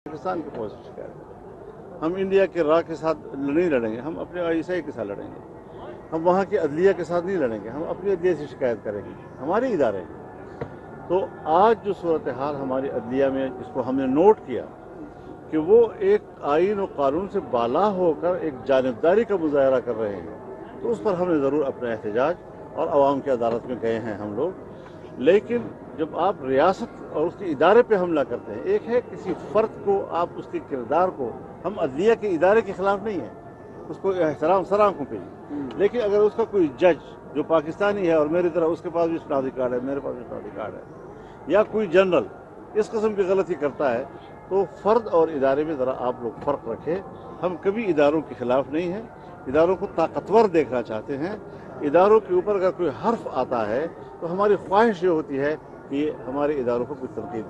पाकिस्तान की फौज से शिकायत करें। हम इंडिया के रा के साथ नहीं लड़ेंगे, हम अपने आईएसआई के साथ लड़ेंगे। हम वहाँ की अदलिया के साथ नहीं लड़ेंगे, हम अपनी अदलिया से शिकायत करेंगे। हमारे इदारे हैं। तो आज जो सूरत हाल हमारी अदलिया में जिसको हमने नोट किया कि वो एक आइन और कानून से बाला होकर एक जानिबदारी का मुजाहरा कर रहे हैं, तो उस पर हमने ज़रूर अपना एहतजाज और आवाम की अदालत में गए हैं हम लोग। लेकिन जब आप रियासत और उसके इदारे पे हमला करते हैं, एक है किसी फ़र्द को, आप उसके किरदार को, हम अदलिया के इदारे के ख़िलाफ़ नहीं है, उसको एहतराम सर आंखों पे, लेकिन अगर उसका कोई जज जो पाकिस्तानी है और मेरी तरह उसके पास भी शनाख्ती कार्ड है, मेरे पास भी शनाख्ती कार्ड है, या कोई जनरल इस किस्म की गलती करता है, तो फ़र्द और इदारे में ज़रा आप लोग फ़र्क रखें। हम कभी इदारों के ख़िलाफ़ नहीं हैं, इदारों को ताकतवर देखना चाहते हैं। इदारों के ऊपर अगर कोई हर्फ आता है तो हमारी ख्वाहिश ये होती है कि हमारे इदारों को कुछ तनकीद।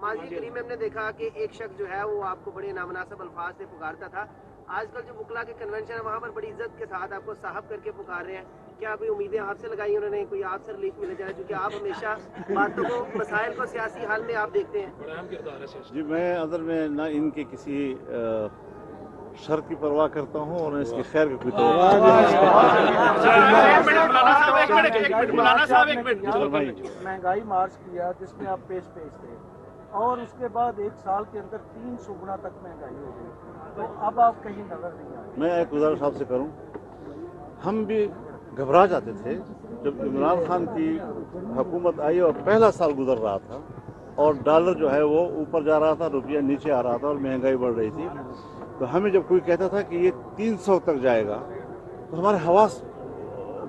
माजी करीम में हमने देखा कि एक शख्स जो है वो आपको बड़े नामनासिब अल्फाज से पुकारता था। आजकल जो वकला के कन्वेंशन है वहाँ पर बड़ी इज्जत के साथ आपको साहब करके पुकार रहे हैं। क्या कोई उम्मीदें आपसे लगाई उन्होंने, कोई आपसे रिलीफ मिले जाए, क्योंकि आप हमेशा बातों को, मसाइल को सियासी हाल में आप देखते हैं? जी, मैं अंदर में ना इनके किसी शर की परवाह करता हूँ और इसकी खैर की कोई महंगाई मार्च किया जिसमें आप पेश थे और उसके बाद एक साल के अंदर 300 गुना तक महंगाई हो गई, तो अब आप कहीं नजर नहीं आए। मैं एक गुजारिश आपसे करूँ, हम भी घबरा जाते थे जब इमरान खान की हुकूमत आई और पहला साल गुजर रहा था और डॉलर जो है वो ऊपर जा रहा था, रुपया नीचे आ रहा था और महंगाई बढ़ रही थी, तो हमें जब कोई कहता था कि ये 300 तक जाएगा तो हमारे हवास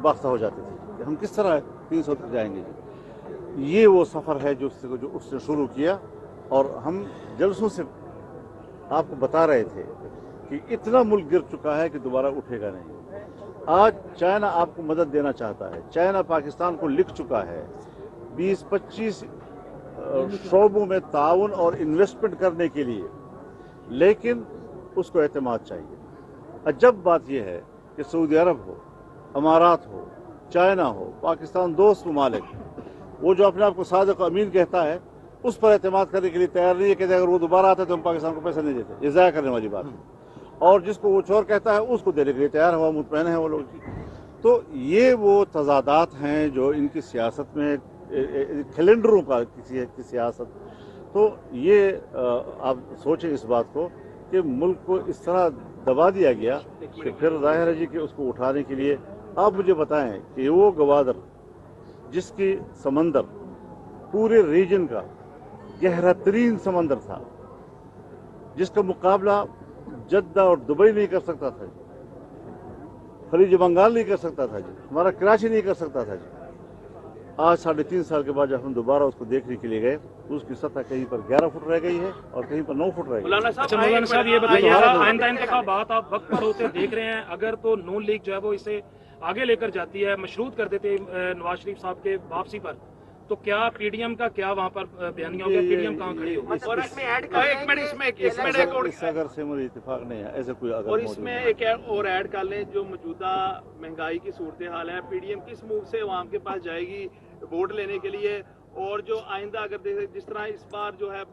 बाख्ता हो जाते थे कि हम किस तरह 300 तक जाएंगे। ये वो सफ़र है जो उसने शुरू किया और हम जलसों से आपको बता रहे थे कि इतना मुल्क गिर चुका है कि दोबारा उठेगा नहीं। आज चाइना आपको मदद देना चाहता है, चाइना पाकिस्तान को लिख चुका है 20-25 शोबों में ताउन और इन्वेस्टमेंट करने के लिए, लेकिन उसको एतमाद चाहिए। अजब बात यह है कि सऊदी अरब हो, अमारात हो, चाइना हो, पाकिस्तान दोस्त ममालिक, वो जो अपने आप को सादिक अमीन कहता है उस पर एतमाद करने के लिए तैयार नहीं है। कहते अगर वो दोबारा आता है तो हम पाकिस्तान को पैसा नहीं देते, ये ज़ाया करने वाली बात है। और जिसको वो चोर कहता है उसको देने के लिए तैयार हुआ मुतमईन है वो लोग। तो ये वो तजादात हैं जो इनकी सियासत में, कैलेंडरों का की सियासत। तो ये आप सोचें इस बात को कि मुल्क को इस तरह दबा दिया गया कि फिर जाहिर है जी कि उसको उठाने के लिए आप मुझे बताएं कि वो गवादर जिसकी समंदर पूरे रीजन का गहरा तरीन समंदर था, जिसका मुकाबला जद्दा और दुबई नहीं कर सकता था जी, खलीज बंगाल नहीं कर सकता था जी, हमारा कराची नहीं कर सकता था जी। आज 3.5 साल के बाद जब हम दोबारा उसको देखने के लिए गए तो उसकी सतह कहीं पर 11 फुट रह गई है और कहीं पर 9 फुट रह गई। मौलाना साहब ये बताइएगा, आइंदा इंतखाबात आप वक्त पर होते देख रहे हैं, अगर तो नून लीग जो है वो इसे आगे लेकर जाती है, मशरूत कर देते नवाज शरीफ साहब के वापसी पर, तो क्या पीडीएम का क्या वहाँ पर बयानिया होगा, पीडीएम कहाँ खड़ी होगी? इस अगर से मुझे इत्तेफाक नहीं है ऐसे कोई अगर, और इसमें एक और ऐड कर लें, जो मौजूदा महंगाई की सूरत हाल है, पीडीएम किस मुंह से अवाम के पास जाएगी वोट लेने के लिए, और जो आइंदा अगर जिस तरह इस बार जो है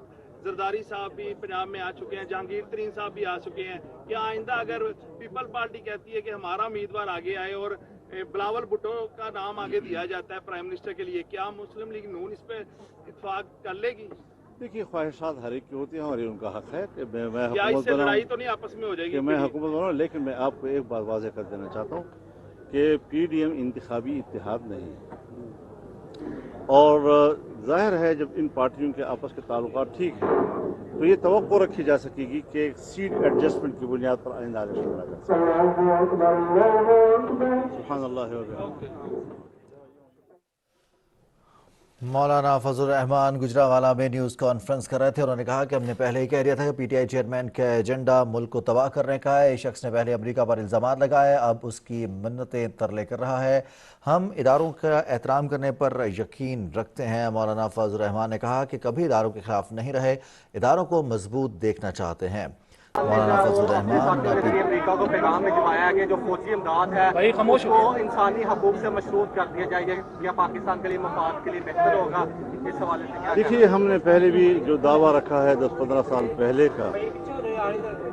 जरदारी साहब भी पंजाब में आ चुके हैं, जहांगीर तरीन साहब भी आ चुके हैं, क्या आइंदा अगर पीपल पार्टी कहती है कि हमारा उम्मीदवार आगे आए और बिलावल भुट्टो का नाम आगे दिया जाता है प्राइम मिनिस्टर के लिए, क्या मुस्लिम लीग नून इस पे इत्तेफाक कर लेगी? देखिए, ख्वाहिशात हर एक की होती हैं और ये उनका हक है कि मैं क्या इससे लड़ाई तो नहीं आपस में हो जाएगी कि मैं हुकूमत बनाऊं। लेकिन मैं आपको एक बात वाज़ेह कर देना चाहता हूँ कि पीडीएम इंतखाबी इत्तेहाद नहीं है, और जाहिर है जब इन पार्टियों के आपस के ताल्लुकात ठीक है तो ये तवक्को रखी जा सकेगी कि एक सीट एडजस्टमेंट की बुनियाद पर आइंदा इलेक्शन लड़ा जा सके। सुभानअल्लाह व बिहम्दिही। मौलाना फजल रहमान गुजरावाला में न्यूज़ कॉन्फ्रेंस कर रहे थे। उन्होंने कहा कि हमने पहले ही कह दिया था कि पीटीआई चेयरमैन का एजेंडा मुल्क को तबाह करने का है। इस शख्स ने पहले अमेरिका पर इल्ज़ामात लगाए, अब उसकी मन्नतें तरले कर रहा है। हम इदारों का एहतराम करने पर यकीन रखते हैं। मौलाना फजल रहमान ने कहा कि कभी इदारों के खिलाफ नहीं रहे, इदारों को मजबूत देखना चाहते हैं। मौलाना फजल रहमान अमेरिका को पैगाम भिजवाया है कि जो फौजी इमदाद है भाई खामोश हो उसको इंसानी हकूक से मशरूत कर दिया जाए या पाकिस्तान के लिए मफाद के लिए बेहतर होगा। इस हवाले से क्या देखिए, हमने पहले भी जो दावा रखा है 10-15 साल पहले का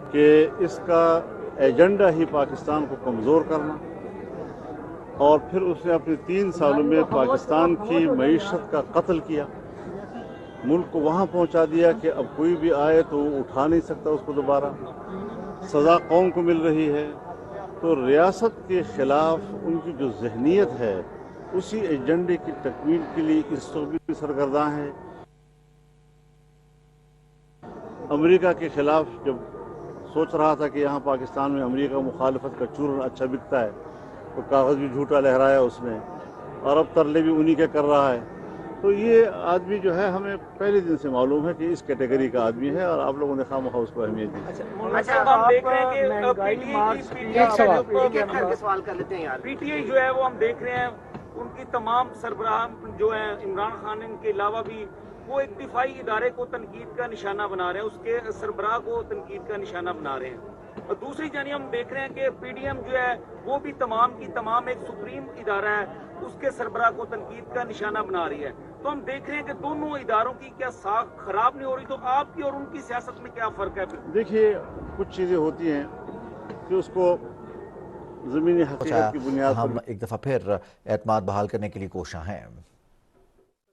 कि इसका एजेंडा ही पाकिस्तान को कमज़ोर करना, और फिर उसने अपने 3 सालों में पाकिस्तान की मईशत का कत्ल किया, मुल्क को वहाँ पहुँचा दिया कि अब कोई भी आए तो वो उठा नहीं सकता उसको दोबारा। सज़ा कौम को मिल रही है, तो रियासत के ख़िलाफ़ उनकी जो जहनीत है उसी एजेंडे की तकमील के लिए इस वक्त भी सरगर्दा है। अमेरिका के ख़िलाफ़ जब सोच रहा था कि यहाँ पाकिस्तान में अमेरिका मुखालफत का चूरन अच्छा बिकता है, तो कागज़ भी झूठा लहराया उसने, और अब तरले भी उन्हीं के कर रहा है। तो ये आदमी जो है हमें पहले दिन से मालूम है कि इस कैटेगरी का आदमी है, और आप लोगों ने खामखा उसको अहमियत दी। अच्छा, हम देख रहे हैं कि महंगाई मार्च एक सवाल कर लेते हैं यार। पीटीआई जो है वो हम देख रहे हैं उनकी तमाम सरबराह जो है इमरान खान इनके अलावा भी वो एक दिफाई इदारे को तनकीद का निशाना बना रहे हैं, उसके सरबराह को तनकीद का निशाना बना रहे हैं। और दूसरी जानिब हम देख रहे हैं कि पीडीएम जो है वो भी तमाम की तमाम एक सुप्रीम इदारा है, उसके सरबराह को तनकीद का निशाना बना रही है। तो हम देख रहे हैं कि दोनों इदारों की क्या साख खराब नहीं हो रही? तो आपकी और उनकी सियासत में क्या फ़र्क है? देखिए, कुछ चीज़ें होती हैं कि उसको ज़मीनी हकीकत की बुनियाद हम पर। एक दफ़ा फिर एतमाद बहाल करने के लिए कोशिश हैं।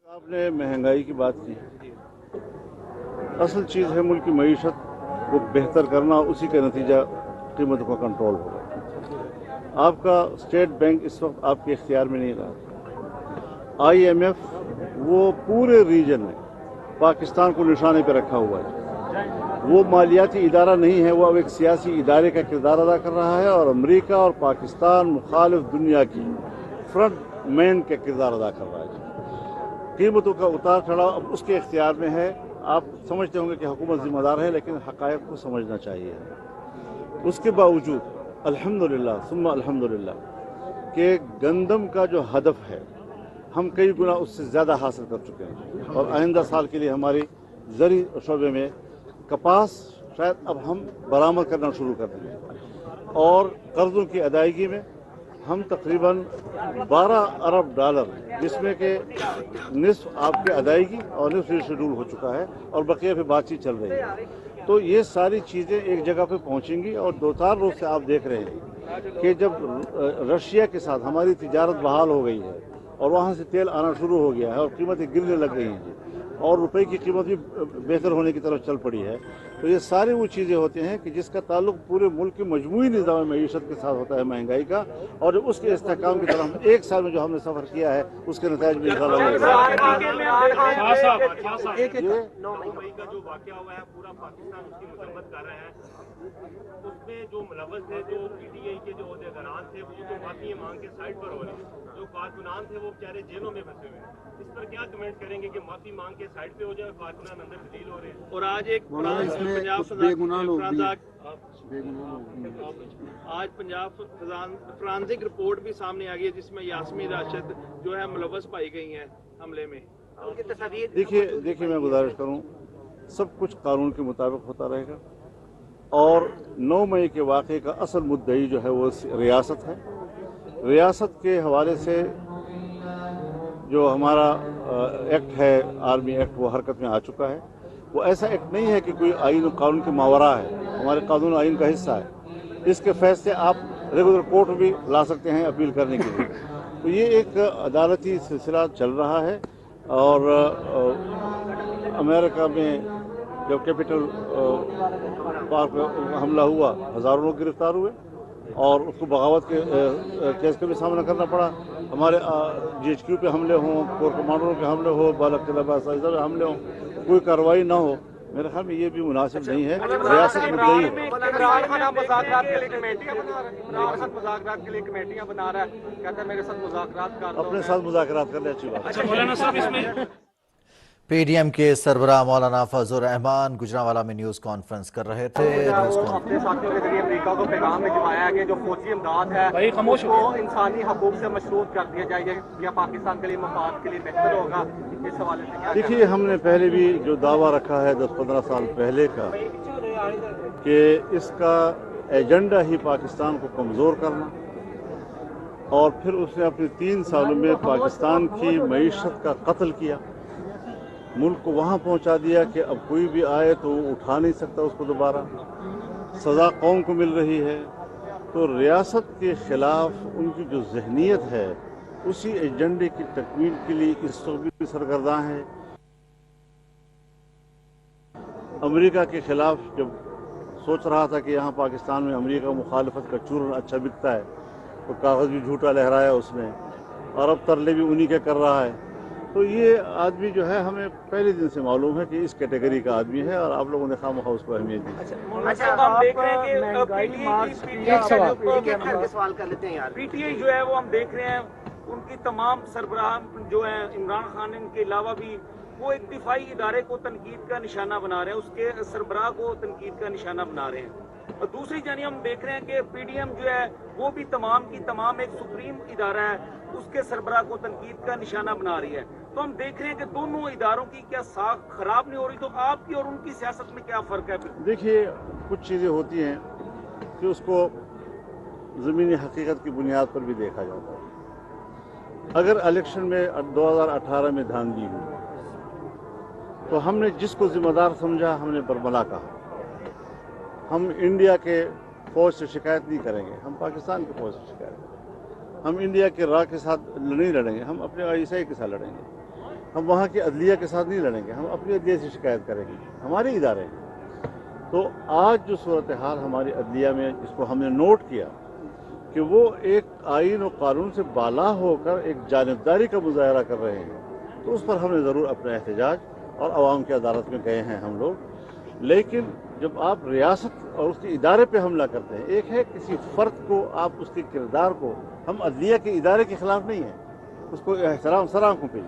आपने महंगाई की बात की, असल चीज़ है मुल्क की मईशत को बेहतर करना, उसी का नतीजा कीमतों का कंट्रोल होगा। आपका स्टेट बैंक इस वक्त आपके इख्तियार में नहीं रहा। IMF वो पूरे रीजन में पाकिस्तान को निशाने पर रखा हुआ है, वो मालियाती इदारा नहीं है, वो अब एक सियासी इदारे का किरदार अदा कर रहा है, और अमेरिका और पाकिस्तान मुखालिफ दुनिया की फ्रंट मैन का किरदार अदा कर रहा है। कीमतों का उतार चढ़ाव अब उसके इख्तियार में है। आप समझते होंगे कि हुकूमत जिम्मेदार है, लेकिन हक़ायक़ को समझना चाहिए। उसके बावजूद अल्हम्दुलिल्लाह सुम्मा अल्हम्दुलिल्लाह कि गंदम का जो हदफ है हम कई गुना उससे ज़्यादा हासिल कर चुके हैं, और आइंदा साल के लिए हमारी ज़री शोबे में कपास शायद अब हम बरामद करना शुरू कर देंगे, और कर्ज़ों की अदायगी में हम तकरीबन 12 अरब डॉलर, जिसमें कि निस्फ आपकी अदायगी और निस्फ शेड्यूल हो चुका है, और बकिया पे बातचीत चल रही है। तो ये सारी चीज़ें एक जगह पे पहुंचेंगी, और 2-4 रोज़ से आप देख रहे हैं कि जब रशिया के साथ हमारी तिजारत बहाल हो गई है और वहाँ से तेल आना शुरू हो गया है और कीमतें गिरने लग गई हैं, और रुपए की कीमत भी बेहतर होने की तरफ चल पड़ी है, तो ये सारी वो चीज़ें होती हैं कि जिसका ताल्लुक पूरे मुल्क के मजमूई निज़ाम मईशत के साथ होता है, महंगाई का, और जो उसके इस्तेहकाम की तरफ हम एक साल में जो हमने सफ़र किया है उसके नतीजे में इंशाअल्लाह ये 9 मई का जो वाक़या हुआ है, पूरा पाकिस्तान उसकी मजम्मत कर रहा है। उसमें जो मुलव्वस थे, जो पीटीआई के जो ओहदेदारान थे, वो तो माफी मांग के साइड पर हो रहे हैं, जो कारकुनान थे वो बेचारे जेलों में फंसे हुए हैं। इस पर क्या कमेंट करेंगे कि माफी मांग के साइड पे हो जाए, कारकुनान अंदर तब्दील हो रहे हैं? और आज एक आज पंजाब फॉरेंसिक रिपोर्ट भी सामने आ गई है, जिसमें यास्मीन राशिद जो है मुलव्वस पाई गई हैं हमले में। उनकी तस्वीर देखिए मैं गुजारिश करूं, सब कुछ कानून के मुताबिक होता रहेगा, और 9 मई के वाक़े का असल मुद्दई जो है वो रियासत है। रियासत के हवाले से जो हमारा एक्ट है, आर्मी एक्ट, वो हरकत में आ चुका है। वो ऐसा एक्ट नहीं है कि कोई आइन और कानून के मावरा है, हमारे कानून आइन का हिस्सा है। इसके फैसले आप रेगुलर कोर्ट भी ला सकते हैं अपील करने के लिए। तो ये एक अदालती सिलसिला चल रहा है, और अमेरिका में जब कैपिटल पार्क हमला हुआ, हज़ारों लोग गिरफ्तार हुए, और उसको बगावत के केस का भी सामना करना पड़ा। हमारे GHQ पे हमले हों, कोर कमांडरों के हमले हो, बालक किला बासाइजा पे हमले हों, कोई कार्रवाई ना हो, मेरे ख्याल में ये भी मुनासिब नहीं है। रियासत मुद्दई है। इमरान खान मुज़ाकरात के लिए कमेटियां बना रहा है, इमरान खान मुज़ाकरात के लिए कमेटियां बना रहा है, कहता है मेरे साथ मुज़ाकरात कर लो। अपने साथ मुज़ाकरात कर ले, अच्छी बात। अच्छा मौलाना साहब, इसमें पीडीएम के सरबराह मौलाना फजल रहमान गुजरांवाला में न्यूज़ कॉन्फ्रेंस कर रहे थे। अपने साथियों के जरिए अमेरिका को पैगाम भिजवाया है कि जो फौजी इमदाद है भाई खामोश हो उसको इंसानी हकूक से मशरूत कर दिया जाए या पाकिस्तान के लिए मफाद के लिए बेहतर होगा। इस हवाले से क्या? देखिए, हमने पहले भी जो दावा रखा है 10-15 साल पहले का कि इसका एजेंडा ही पाकिस्तान को कमज़ोर करना, और फिर उसने अपने 3 सालों में पाकिस्तान की मईशत का कत्ल किया, मुल्क को वहाँ पहुँचा दिया कि अब कोई भी आए तो वो उठा नहीं सकता उसको दोबारा, सज़ा कौम को मिल रही है। तो रियासत के ख़िलाफ़ उनकी जो ज़हनीत है उसी एजेंडे की तकमील के लिए इस वक्त भी सरगर्दां है। अमेरिका के ख़िलाफ़ जब सोच रहा था कि यहाँ पाकिस्तान में अमेरिका मुखालफत का चूरन अच्छा बिकता है, तो कागज़ भी झूठा लहराया उसने, और अब तरले भी उन्हीं के कर रहा है। तो ये आदमी जो है हमें पहले दिन से मालूम है कि इस कैटेगरी का आदमी है, और आप लोगों ने खामखा उसको अहमियत दी। अच्छा, हम देख रहे हैं कि सवाल कर लेते हैं यार। पीटीआई जो है वो हम देख रहे हैं उनकी तमाम सरबराह जो है इमरान खान इनके अलावा भी वो एक दिफाई इदारे को तनकीद का निशाना बना रहे हैं, उसके सरबराह को तनकीद का निशाना बना रहे हैं। और दूसरी जानिब हम देख रहे हैं कि पीडीएम जो है वो भी तमाम की तमाम एक सुप्रीम इदारा है, उसके सरबराह को तनकीद का निशाना बना रही है। तो हम देख रहे हैं कि दोनों इदारों की क्या साख खराब नहीं हो रही? तो आपकी और उनकी सियासत में क्या फ़र्क है? देखिए, कुछ चीज़ें होती हैं कि उसको ज़मीनी हकीकत की बुनियाद पर भी देखा जाता है। अगर इलेक्शन में 2018 में धांधली हुई तो हमने जिसको जिम्मेदार समझा हमने बरमला कहा। हम इंडिया के फौज से शिकायत नहीं करेंगे, हम पाकिस्तान की फौज से शिकायत करेंगे। हम इंडिया के रा के साथ नहीं लड़ेंगे, हम अपने आईएसआई के साथ लड़ेंगे। हम वहाँ की अदलिया के साथ नहीं लड़ेंगे, हम अपनी अदलिया से शिकायत करेंगे, हमारे इदारे हैं। तो आज जो सूरत हाल हमारी अदलिया में, जिसको हमने नोट किया कि वो एक आइन और कानून से बाला होकर एक जानिबदारी का मुजाहरा कर रहे हैं, तो उस पर हमने ज़रूर अपना एहतजाज और अवाम की अदालत में गए हैं हम लोग। लेकिन जब आप रियासत और उसके इदारे पे हमला करते हैं, एक है किसी फ़र्द को, आप उसके किरदार को, हम अदलिया के इदारे के ख़िलाफ़ नहीं हैं, उसको एहतराम सराखों पे,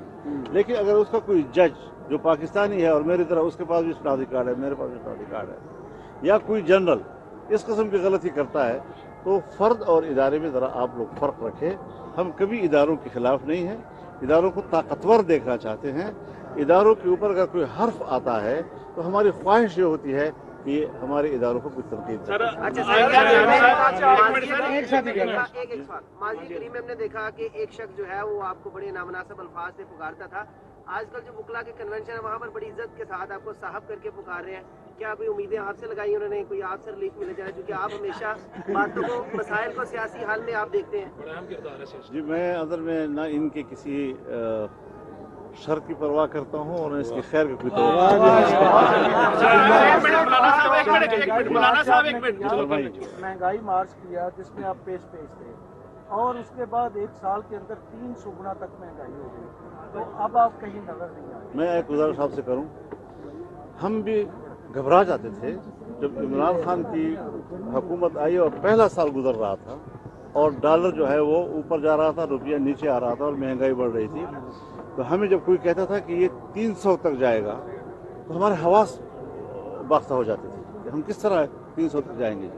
लेकिन अगर उसका कोई जज जो पाकिस्तानी है और मेरी तरह उसके पास भी शनाख्ती कार्ड है, मेरे पास भी शनाख्ती कार्ड है, या कोई जनरल इस किस्म की गलती करता है, तो फ़र्द और इदारे में ज़रा आप लोग फ़र्क रखें। हम कभी इदारों के ख़िलाफ़ नहीं हैं, इदारों को ताकतवर देखना चाहते हैं। इदारों के ऊपर अगर कोई हर्फ आता है तो हमारी ख्वाहिश ये होती है कि हमारे इदारों को कुछ तनकीद अच्छा माजी करीम में हमने देखा कि एक शख्स जो है वो आपको बड़े नामनासिब अल्फाज से पुकारता था। आजकल जो बुकला के कन्वेंशन है वहाँ पर बड़ी इज्जत के साथ आपको साहब करके पुकार रहे हैं। क्या कोई उम्मीदें आपसे लगाई उन्होंने, कोई आपसे रिलीफ मिले जाए, क्योंकि आप हमेशा बातों को, मसाइल को सियासी हाल में आप देखते हैं? जी, मैं अंदर में ना इनके किसी शर की परवाह करता हूँ और इसकी खैर की कोई महंगाई मार्च किया जिसमें आप पेश थे, और उसके बाद 1 साल के अंदर 300 गुना तक महंगाई हो गई, तो अब आप कहीं नजर नहीं आए। मैं एक गुजारिश आपसे करूं, हम भी घबरा जाते थे जब इमरान खान की हुकूमत आई और पहला साल गुजर रहा था और डॉलर जो है वो ऊपर जा रहा था, रुपया नीचे आ रहा था और महंगाई बढ़ रही थी। तो हमें जब कोई कहता था कि ये 300 तक जाएगा तो हमारे हवास बाख्ता हो जाते थे कि हम किस तरह 300 तक जाएंगे।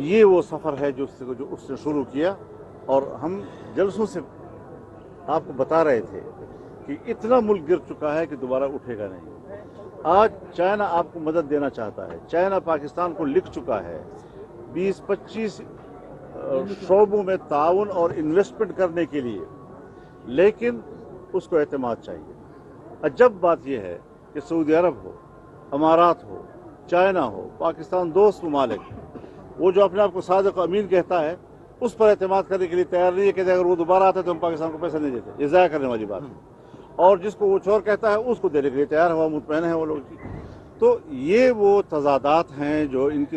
ये वो सफ़र है जो उसने शुरू किया, और हम जलसों से आपको बता रहे थे कि इतना मुल्क गिर चुका है कि दोबारा उठेगा नहीं। आज चाइना आपको मदद देना चाहता है, चाइना पाकिस्तान को लिख चुका है 20-25 शोबों में ताउन और इन्वेस्टमेंट करने के लिए, लेकिन उसको एतमाद चाहिए। अजब बात यह है कि सऊदी अरब हो, अमारात हो, चाइना हो, पाकिस्तान दोस्त ममालिक, वो जो अपने आप को सादिक अमीन कहता है उस पर एतमाद करने के लिए तैयार नहीं है। कहते अगर वो दोबारा आता है तो हम पाकिस्तान को पैसा नहीं देते, ये ज़ाया करने वाली बात है। और जिसको वो चोर कहता है उसको देने के लिए तैयार हुआ, मुतमईन है वो लोग। तो ये वो तजादात हैं जो इनकी